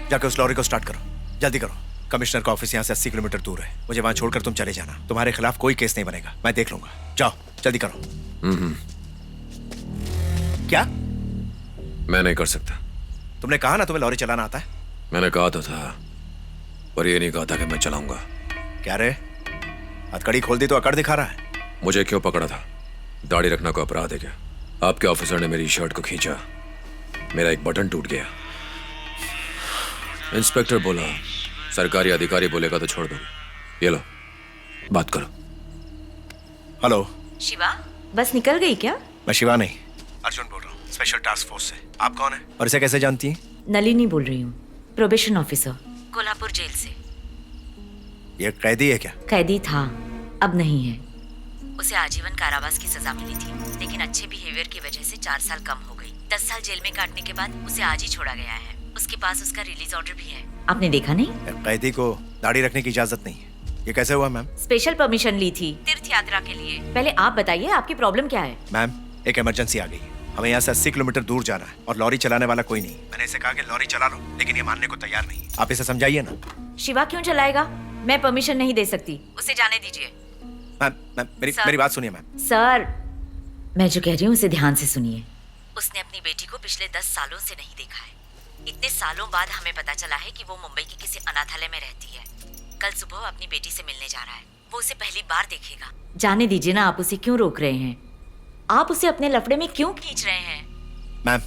जाके उस लॉरी को स्टार्ट करो, जल्दी करो। कमिश्नर का ऑफिस यहाँ से 80 किलोमीटर दूर है। मुझे वहाँ छोड़कर तुम चले जाना। तुम्हारे खिलाफ कोई केस नहीं बनेगा, मैं देख लूंगा। जाओ जल्दी करो। क्या? मैं नहीं कर सकता। तुमने कहा ना तुम्हें लॉरी चलाना आता है। मैंने कहा तो था, पर ये नहीं कहा था कि मैं चलाऊंगा। क्या रे, हथकड़ी खोल दी तो अकड़ दिखा रहा है। मुझे क्यों पकड़ा था? दाढ़ी रखना कोई अपराध है क्या? आपके ऑफिसर ने मेरी शर्ट को खींचा, मेरा एक बटन टूट गया। इंस्पेक्टर बोला, सरकारी अधिकारी बोलेगा तो छोड़ दो। ये लो, बात करो। हेलो शिवा, बस निकल गई क्या? मैं शिवा नहीं, अर्जुन बोल रहा हूँ, स्पेशल टास्क फोर्स से। आप कौन है और इसे कैसे जानती हैं? नलिनी बोल रही हूँ, प्रोबेशन ऑफिसर, कोल्हापुर जेल से। ये कैदी है क्या? कैदी था, अब नहीं है। उसे आजीवन कारावास की सजा मिली थी, लेकिन अच्छे बिहेवियर की वजह से 4 साल कम हो गई। 10 साल जेल में काटने के बाद उसे आज ही छोड़ा गया है। उसके पास उसका रिलीज ऑर्डर भी है। आपने देखा नहीं? कैदी को दाढ़ी रखने की इजाजत नहीं है। ये कैसे हुआ मैम? स्पेशल परमिशन ली थी तीर्थ यात्रा के लिए। पहले आप बताइए, आपकी प्रॉब्लम क्या है? मैम, एक इमरजेंसी आ गई है। हमें यहाँ से 80 किलोमीटर दूर जाना है और लॉरी चलाने वाला कोई नहीं। मैंने इसे कहा कि लॉरी चला लो, लेकिन ये मानने को तैयार नहीं। आप इसे समझाइए ना। शिवा क्यों चलाएगा? मैं परमिशन नहीं दे सकती, उसे जाने दीजिए। मैम, मेरी बात सुनिए मैम। सर, मैं जो कह रही हूँ उसे ध्यान से सुनिए। उसने अपनी बेटी को पिछले 10 सालों से नहीं देखा है। इतने सालों बाद हमें पता चला है कि वो मुंबई के किसी अनाथालय में रहती है। कल सुबह वो अपनी बेटी से मिलने जा रहा है। वो उसे पहली बार देखेगा। जाने दीजिए ना, आप उसे क्यों रोक रहे हैं? आप उसे अपने लफड़े में क्यों खींच रहे हैं? मैम,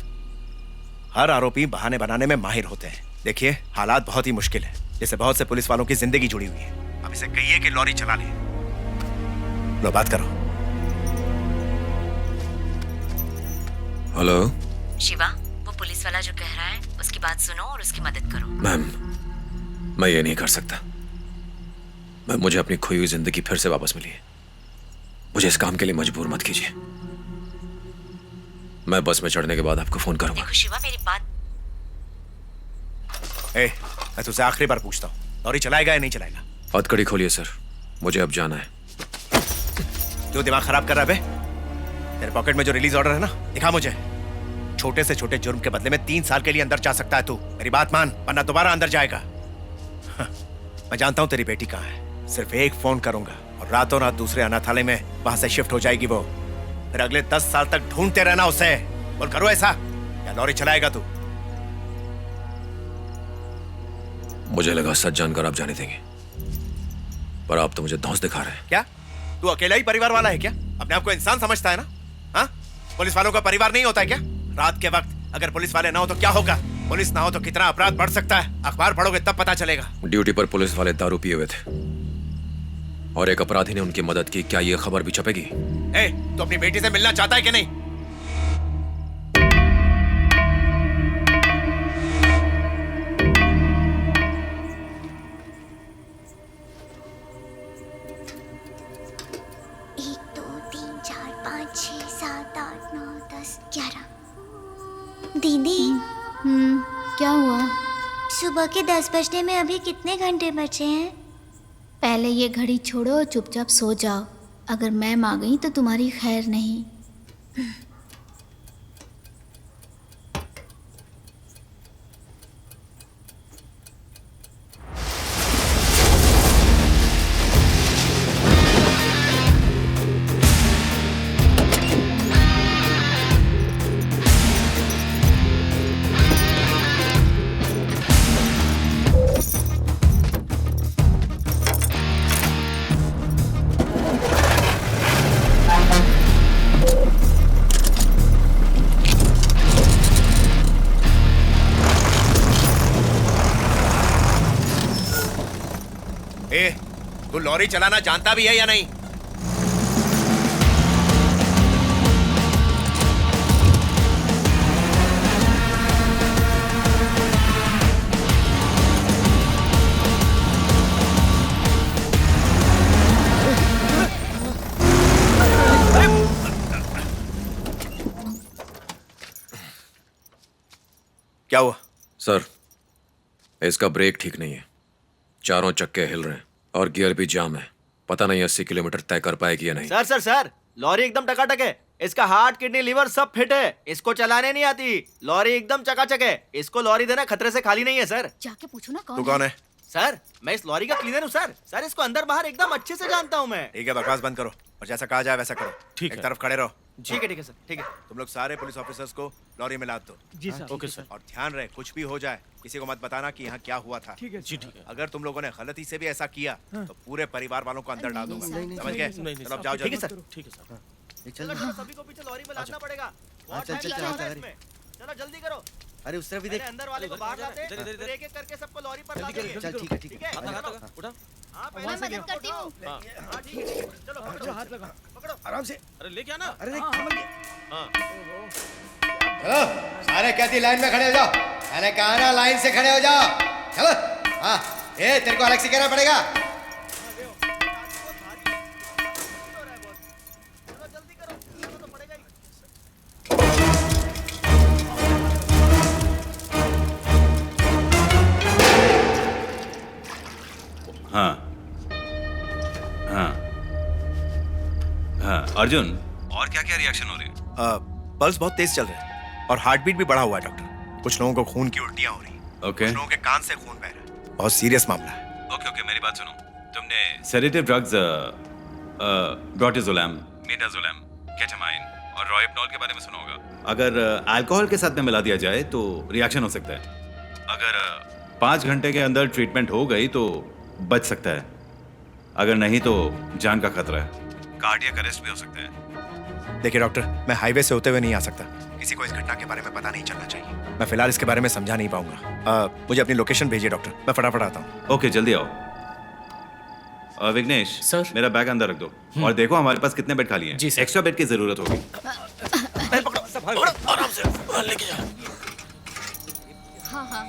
हर आरोपी बहाने बनाने में माहिर होते हैं। देखिए, हालात बहुत ही मुश्किल है, जैसे बहुत से पुलिस वालों की जिंदगी जुड़ी हुई है। अब इसे कहिए कि लॉरी चला ले। लो, बात करो। हेलो शिवा, वो पुलिस वाला जो कह रहा है उसकी बात सुनो और उसकी मदद करो। मैम, मैं ये नहीं कर सकता। मुझे अपनी खोई हुई जिंदगी फिर से वापस मिली है। मुझे इस काम के लिए मजबूर मत कीजिए। मैं बस में चढ़ने के बाद आपको फोन करूंगा। देखो शिवा, मेरी बात। मैं तुझसे आखिरी बार पूछता हूँ, लॉरी चलाएगा या नहीं चलाएगा? हथकड़ी खोलिए सर, मुझे अब जाना है। क्यों दिमाग खराब कर रहा है बे? तेरे पॉकेट में जो रिलीज ऑर्डर है ना, दिखा मुझे। छोटे से छोटे जुर्म के बदले में 3 साल के लिए अंदर जा सकता है तू। मेरी बात मान, वरना दोबारा अंदर जाएगा। मैं जानता हूँ तेरी बेटी कहाँ है। सिर्फ एक फोन करूंगा और रातों रात दूसरे अनाथालय में वहां से शिफ्ट हो जाएगी वो। फिर अगले 10 साल तक ढूंढते रहना उसे। बोल, करो ऐसा या लॉरी चलाएगा तू? मुझे लगा सच जानकर आप जाने देंगे, पर आप तो मुझे धौंस दिखा रहे हैं। क्या तू अकेला ही परिवार वाला है क्या? अपने आप को इंसान समझता है ना? हाँ, पुलिस वालों का परिवार नहीं होता है क्या? रात के वक्त अगर पुलिस वाले ना हो तो क्या होगा? पुलिस ना हो तो कितना अपराध बढ़ सकता है, अखबार पढ़ोगे तब पता चलेगा। ड्यूटी पर पुलिस वाले दारू पिए हुए थे और एक अपराधी ने उनकी मदद की। क्या ये खबर भी छपेगी? तो अपनी बेटी से मिलना चाहता है कि नहीं? एक, 2, 3, 4, 5, 6, 7, 8, 9, 10, 11। दीदी, क्या हुआ? सुबह के 10 बजने में अभी कितने घंटे बचे हैं? पहले ये घड़ी छोड़ो और चुपचाप सो जाओ। अगर मैम आ गई तो तुम्हारी खैर नहीं। तू लॉरी चलाना जानता भी है या नहीं? क्या हुआ? सर, इसका ब्रेक ठीक नहीं है। चारों चक्के हिल रहे हैं और गियर भी जाम है। पता नहीं 80 किलोमीटर तय कर पाएगी या नहीं। सर, लॉरी एकदम टकाटक है। इसका हार्ट किडनी लीवर सब फिट है, इसको चलाने नहीं आती। लॉरी एकदम चकाचक है, इसको लॉरी देना खतरे से खाली नहीं है सर। जाके पूछो ना तू कौन है? सर मैं इस लॉरी का क्लीनर हूँ सर। सर इसको अंदर बाहर एकदम अच्छे से जानता हूँ मैं। ठीक है, बकवास बंद करो और जैसा कहा जाए वैसा करो। ठीक एक है। तरफ खड़े रहो। ठीक है सर, ठीक है। तुम लोग सारे पुलिस ऑफिसर्स को लॉरी में लाद दो। जी सर। Okay sir. और ध्यान रहे कुछ भी हो जाए किसी को मत बताना कि यहाँ क्या हुआ था। जी ठीक है। अगर तुम लोगों ने गलती से भी ऐसा किया तो पूरे परिवार वालों को अंदर डाल दूंगा। समझ गए? चलो अब जाओ ठीक है जल्दी। सर। ठीक है सर। चलो चलो, सभी को पीछे लॉरी में लादना पड़ेगा। बहुत टाइम लगेगा इसमें। चलो जल्दी करो। अरे उस तरफ भी देख। पहले अंदर वाले को बाहर लाते हैं, फिर एक एक करके सबको लॉरी पर लाते हैं। चल ठीक है ठीक है। उठा। हाँ, मैं मदद करती हूँ। हाँ, ठीक है। चलो पकड़ो, हाथ लगा। पकड़ो। आराम से। अरे लेके आना। अरे देख संभल के। चलो सारे कैदी लाइन में खड़े हो जाओ। मैंने कहा ना लाइन से खड़े हो जाओ। चलो। हाँ ए तेरे को अलग से कहना पड़ेगा। चलो जल्दी करो, चलो तो पड़ेगा ही। हाँ हाँ हाँ अर्जुन, और क्या क्या रिएक्शन हो रही है? पल्स बहुत तेज चल रहा है और हार्ट बीट भी बढ़ा हुआ है डॉक्टर। कुछ लोगों को खून की उल्टियां हो रही हैं। ओके कुछ लोगों के कान से खून बह रहा है। बहुत सीरियस मामला है। ओके ओके, मेरी बात सुनो। तुमने सेडेटिव ड्रग्स ब्रोटिजोलैम, मिडाजोलैम, केटामाइन और रोहिप्नॉल के बारे में सुना होगा। अगर अल्कोहल के साथ में मिला दिया जाए तो रिएक्शन हो सकता है। अगर 5 घंटे के अंदर ट्रीटमेंट हो गई तो बच सकता है, अगर नहीं तो जान का खतरा है, कार्डियक अरेस्ट भी हो सकता है। देखिए डॉक्टर, मैं हाईवे से होते हुए नहीं आ सकता। किसी को इस घटना के बारे में पता नहीं चलना चाहिए। मैं फिलहाल इसके बारे में समझा नहीं पाऊंगा। मुझे अपनी लोकेशन भेजिए डॉक्टर, मैं फटाफट आता हूँ। ओके जल्दी आओ। विघ्नेश सर। मेरा बैग अंदर रख दो और देखो हमारे पास कितने बेड खाली हैं। जी, सर। एक्स्ट्रा बेड की जरूरत होगी। आराम से लेके जा। हाँ हाँ।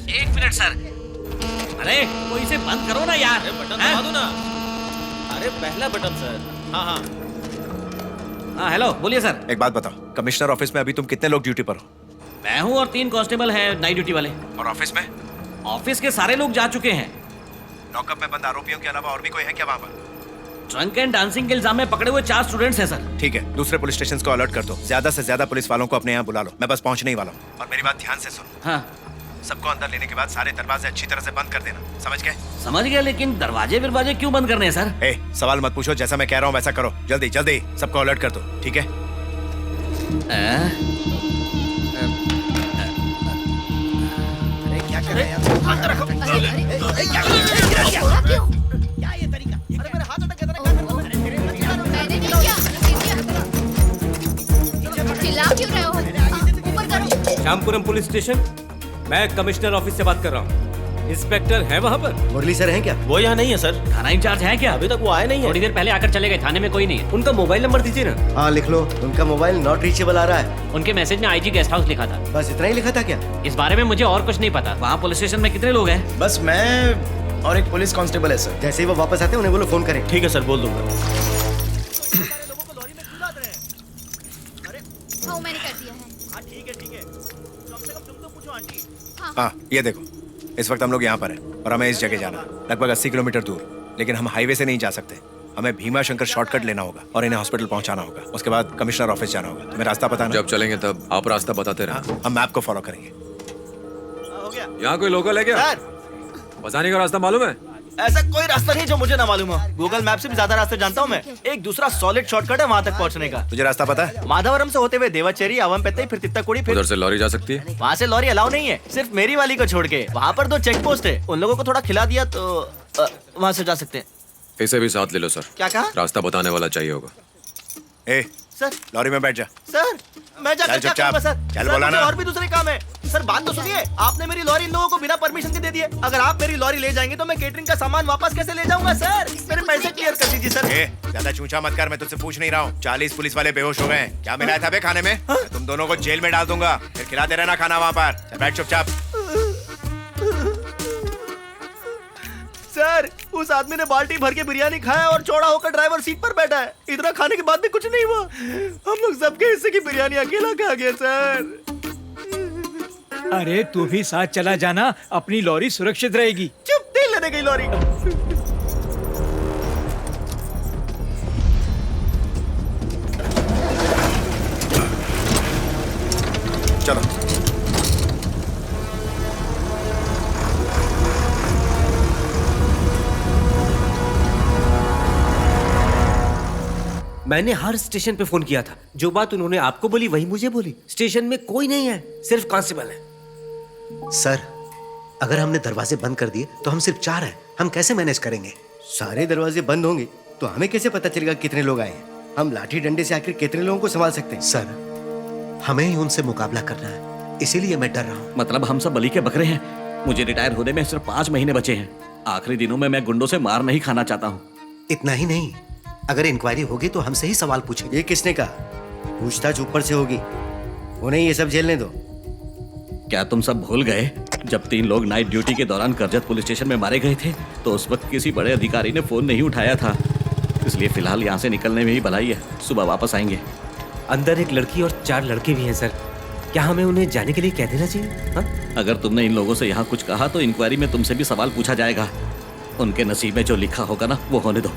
एक मिनट सर। अरे कोई इसे बंद करो ना यार। बटन दबा दो ना। अरे पहला बटन सर। हाँ हाँ। हाँ हेलो, बोलिए सर। एक बात बताओ, कमिश्नर ऑफिस में अभी तुम कितने लोग ड्यूटी पर हो? मैं हूँ और 3 कांस्टेबल हैं नाइट ड्यूटी वाले। और ऑफिस में? ऑफिस के सारे लोग जा चुके हैं। लॉकअप में बंद आरोपियों के अलावा और भी कोई है क्या वहाँ पर? ड्रंक एंड डांसिंग के इल्जाम में पकड़े हुए 4 स्टूडेंट्स हैं सर। ठीक है, दूसरे पुलिस स्टेशन को अलर्ट कर दो। ज्यादा से ज्यादा पुलिस वालों को अपने यहाँ बुला लो। मैं बस पहुंचने ही वाला हूँ। और मेरी बात ध्यान से सुनो। हाँ सबको अंदर लेने के बाद सारे दरवाजे अच्छी तरह से बंद कर देना। समझ गए? समझ गया, लेकिन दरवाजे क्यों बंद करने हैं सर? सवाल मत पूछो, जैसा मैं कह रहा हूँ वैसा करो। जल्दी जल्दी सबको अलर्ट कर दो, ठीक है? क्या कर रहे हैं यार? क्या ये तरीका? अरे मेरे हाथ अटक गए थे, क्या करूं मैं? मैंने नहीं किया। चिल्ला क्यों रहे हो? ऊपर करो। श्यामपुरम पुलिस स्टेशन, मैं कमिश्नर ऑफिस से बात कर रहा हूँ। इंस्पेक्टर है वहाँ पर? मुरली सर हैं क्या? वो यहाँ नहीं है सर। थाना इंचार्ज है क्या? अभी तक वो आए नहीं है। थोड़ी देर पहले आकर चले गए, थाने में कोई नहीं है। उनका मोबाइल नंबर दीजिए ना। हाँ लिख लो। उनका मोबाइल नॉट रीचेबल आ रहा है। उनके मैसेज में आईजी गेस्ट हाउस लिखा था। बस इतना ही लिखा था क्या? इस बारे में मुझे और कुछ नहीं पता। वहाँ पुलिस स्टेशन में कितने लोग हैं? बस मैं और एक पुलिस कांस्टेबल है सर। जैसे ही वो वापस आते हैं उन्हें बोलो फोन करें। ठीक है सर, बोल दूंगा। सारे लोगों को लॉरी में क्यों लाद रहे हैं? अरे हाँ मैंने कर दिया है। हाँ ठीक है। कम से कम तुम तो पूछो आंटी। हाँ ये देखो, इस वक्त हम लोग यहाँ पर हैं और हमें इस जगह जाना है, लगभग 80 किलोमीटर दूर। लेकिन हम हाईवे से नहीं जा सकते। हमें भीमा शंकर शॉर्टकट लेना होगा और इन्हें हॉस्पिटल पहुंचाना होगा। उसके बाद कमिश्नर ऑफिस जाना होगा। तुम्हें रास्ता पता ना? जब चलेंगे तब आप रास्ता बताते हाँ, रहना। हम मैप को फॉलो करेंगे। हो गया यहाँ कोई लोकल है क्या? सर। बसाने का रास्ता मालूम है? ऐसा कोई रास्ता नहीं जो मुझे ना मालूम हो। गूगल मैप से भी ज्यादा रास्ते जानता हूँ मैं। एक दूसरा सॉलिड शॉर्टकट है वहाँ तक पहुँचने का। तुझे रास्ता पता है? माधवरम से होते हुए देवाचेरी, अवमपेत्तई, फिर तित्ताकुड़ी, फिर उधर से लॉरी जा सकती है? वहाँ से लॉरी अलाउ नहीं है, सिर्फ मेरी वाली को छोड़ के। वहाँ पर 2 चेक पोस्ट है, उन लोगों को थोड़ा खिला दिया तो वहाँ से जा सकते हैं। इसे भी साथ ले लो सर। क्या कहा? रास्ता बताने वाला चाहिए होगा। सर लॉरी में बैठ जा। सर मैं चल जाकर क्या चुपचाप। करूंगा सर? चल सर, बोला मुझे ना। और भी दूसरे काम है। सर बात तो सुनिए, आपने मेरी लॉरी इन लोगों को बिना परमिशन के दे दी है। अगर आप मेरी लॉरी ले जाएंगे तो मैं केटरिंग का सामान वापस कैसे ले जाऊंगा सर? मेरे पैसे क्लियर कर दीजिए सर। ज्यादा चूचा मत कर, मैं तुझसे पूछ नहीं रहा हूँ। 40 पुलिस वाले बेहोश हो गए हैं। क्या मिलाया था बे खाने में? मैं तुम दोनों को जेल में डाल दूंगा, फिर खिलाते रहना खाना वहाँ पर। बैठ चुपचाप। सर, उस आदमी ने बाल्टी भर के बिरयानी खाया और चौड़ा होकर ड्राइवर सीट पर बैठा है। इतना खाने के बाद भी कुछ नहीं हुआ। हम लोग सबके हिस्से की बिरयानी अकेला खा गया सर। अरे तू भी साथ चला जाना, अपनी लॉरी सुरक्षित रहेगी। चुप, तेल लेने गई लॉरी। चलो। मैंने हर स्टेशन पे फोन किया था। जो बात उन्होंने आपको बोली वही मुझे बोली। स्टेशन में कोई नहीं है, सिर्फ कांस्टेबल है। सर, अगर हमने दरवाजे बंद कर दिए तो हम सिर्फ 4 हैं। हम कैसे मैनेज करेंगे? सारे दरवाजे बंद होंगे तो हमें कैसे पता चलेगा कितने लोग आए हैं? हम लाठी डंडे से आखिर कितने लोगों को संभाल सकते हैं? सर, हमें ही उनसे मुकाबला करना है, इसीलिए मैं डर रहा हूँ। मतलब हम सब बलि के बकरे हैं। मुझे रिटायर होने में सिर्फ 5 महीने बचे हैं। आखिरी दिनों में मैं गुंडों से मार नहीं खाना चाहता हूँ। इतना ही नहीं, अगर इंक्वायरी होगी तो हमसे ही सवाल पूछेंगे। ये किसने कहा? पूछताछ ऊपर से होगी, उन्हें ये सब झेलने दो। क्या तुम सब भूल गए जब 3 लोग नाइट ड्यूटी के दौरान करजत पुलिस स्टेशन में मारे गए थे तो उस वक्त किसी बड़े अधिकारी ने फोन नहीं उठाया था। इसलिए फिलहाल यहाँ से निकलने में ही भलाई है। सुबह वापस आएंगे। अंदर एक लड़की और 4 लड़के भी हैं सर। क्या हमें उन्हें जाने के लिए कह देना चाहिए? हा? अगर तुमने इन लोगों से यहाँ कुछ कहा तो इंक्वायरी में तुमसे भी सवाल पूछा जाएगा। उनके नसीब में जो लिखा होगा ना वो होने दो।